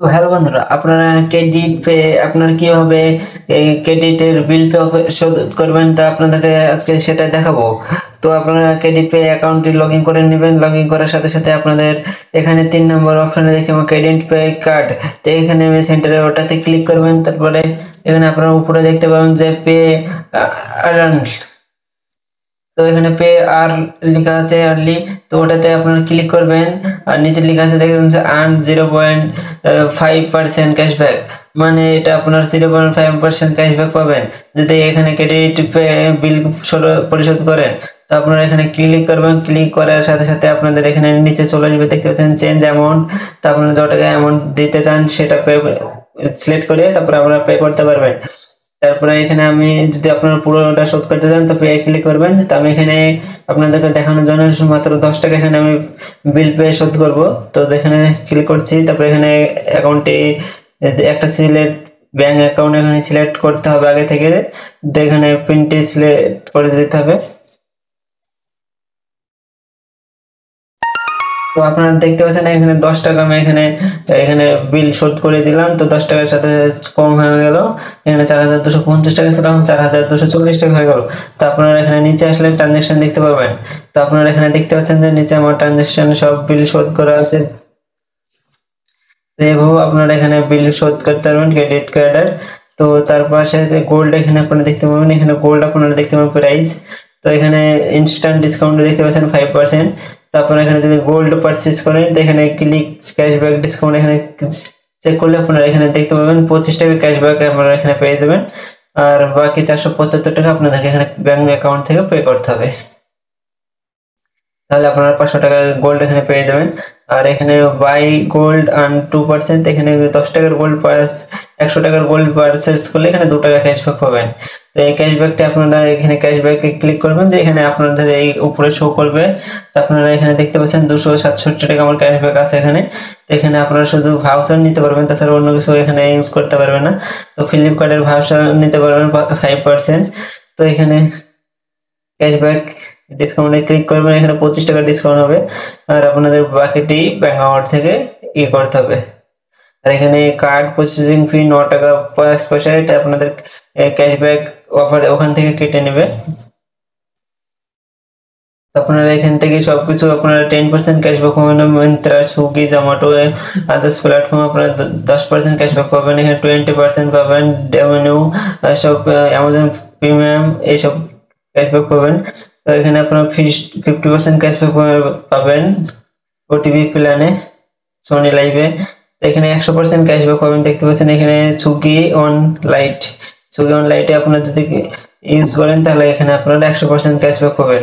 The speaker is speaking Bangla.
তো হ্যালো বন্ধুরা, আপনারা ক্রেডিট পে আপনারা কিভাবে এই ক্রেডিটের বিল পে শোধ করবেন তা আপনাদেরকে আজকে সেটা দেখাবো। তো আপনারা ক্রেডিট পে অ্যাকাউন্টটি লগ ইন করে নেবেন। লগ ইন করার সাথে সাথে আপনাদের এখানে 3 নম্বর অপশনে দেখছি আমার ক্রেডিট পে কার্ড। তো এখানে আমি সেন্টারে ওটাতে ক্লিক করবেন। তারপরে এখানে আপনারা উপরে দেখতে পাবেন যে পে আর্ন। তো এখানে পে আর লেখা আছে আর্লি, তো ওটাতে আপনারা ক্লিক করবেন। আর নিচে লেখা আছে দেখুন যে আর্ন 0.5% ক্যাশব্যাক, মানে এটা আপনার 0.5% ক্যাশব্যাক পাবেন যদি এখানে ক্রেডিট পে বিল পরিশোধ করেন। তো আপনারা এখানে ক্লিক করবেন। ক্লিক করার সাথে সাথে আপনাদের এখানে নিচে চলে আসবে, দেখতে পাচ্ছেন চেঞ্জ অ্যামাউন্ট। তো আপনারা যত টাকা অ্যামাউন্ট দিতে চান সেটা পে সিলেক্ট করে তারপরে আপনারা পে করতে পারবেন। তারপরে এখানে আমি যদি আপনারা পুরোটা শোধ করতে চান তো পে ক্লিক করবেন। তো আমি এখানে আপনাদেরকে দেখানোর জন্য মাত্র 10 টাকা এখানে আমি বিল পে শোধ করব। তো এখানে ক্লিক করছি। তারপরে এখানে অ্যাকাউন্টে একটা সিলেক্ট ব্যাংক অ্যাকাউন্ট এখানে সিলেক্ট করতে হবে আগে থেকে। তো এখানে প্রিন্টে সিলেক্ট করে দিতে হবে। তো আপনারা দেখতে পাচ্ছেন এখানে 10 টাকা আমি এখানে এখানে বিল শোধ করে দিলাম। তো 10 টাকার সাথে কম হয়ে গেল। এখানে 4250 টাকা ছিল, এখন 4240 টাকা হয়ে গেল। তো আপনারা এখানে নিচে আসলে ট্রানজাকশন দেখতে পাবেন। তো আপনারা এখানে দেখতে পাচ্ছেন যে নিচে আমার ট্রানজাকশন সব বিল শোধ করা আছে। এভাবে আপনারা এখানে বিল শোধ করতে পারবেন ক্রেডিট কার্ডের। তো তার পাশে গোল্ড এখানে আপনারা দেখতে পাবেন, এখানে গোল্ড আপনারা দেখতে পাবেন প্রাইস। তো এখানে ইনস্ট্যান্ট ডিসকাউন্ট দেখতে পাচ্ছেন 5%। তো আপনারা এখানে যদি গোল্ড পারচেজ করেন তো এখানে ক্লিক ক্যাশব্যাক ডিসকাউন্ট এখানে চেক করলে আপনারা এখানে দেখতে পাবেন 25 টাকা ক্যাশব্যাক আপনারা এখানে পেয়ে যাবেন। আর বাকি 475 টাকা আপনাদেরকে এখানে ব্যাংক অ্যাকাউন্ট থেকে পে করতে হবে। তাহলে আপনারা 500 টাকার গোল্ড এখানে পেয়ে যাবেন। আর এখানে বাই গোল্ড আর্ন 2%, এখানে 10 টাকার গোল্ড 100 টাকার গোল্ড পারচেস করলে এখানে 2 টাকা ক্যাশব্যাক পাবেন। তো এই ক্যাশব্যাকটা আপনারা এখানে ক্যাশব্যাকে ক্লিক করবেন, যে এখানে আপনাদের এই উপরে শো করবে। তো আপনারা এখানে দেখতে পাচ্ছেন 267 টাকা আমার ক্যাশব্যাক আছে এখানে। তো এখানে আপনারা শুধু ভাউচার নিতে পারবেন, তাছাড়া অন্য কিছু এখানে ইউজ করতে পারবেন না। তো ফ্লিপকার্টের ভাউচার নিতে পারবেন 5%। তো এখানে ক্যাশব্যাক ডিসকাউন্টে ক্লিক করবেন, এখানে 25 টাকা ডিসকাউন্ট হবে। আর আপনাদের বাকিটি ব্যাংক অ্যাকাউন্ট থেকে করতে হবে। আর এখানে কার্ড প্রসেসিং ফি 9 টাকা 5 পয়সা, এটা আপনাদের ক্যাশব্যাক অফার ওখান থেকে কেটে নেবে। আপনারা এখান থেকে সবকিছু আপনারা 10% ক্যাশব্যাক পাবেন। Myntra, Swiggy, Zomato, others platform আপনারা 10% ক্যাশব্যাক পাবেন। এখানে 20% পাবেন। ডোমিনো, সব অ্যামাজন প্রিমিয়াম এইসব ক্যাশব্যাক পাবেন। তো এখানে আপনারা 50% ক্যাশব্যাক পাবেন ওটিভি প্ল্যানে, সোনি লাইভে। এখানে 100% ক্যাশব্যাক পাবেন, দেখতে পাচ্ছেন এখানে Swiggy on light. Swiggy on লাইটে আপনারা যদি ইউজ করেন তাহলে এখানে আপনারা 100% ক্যাশব্যাক পাবেন।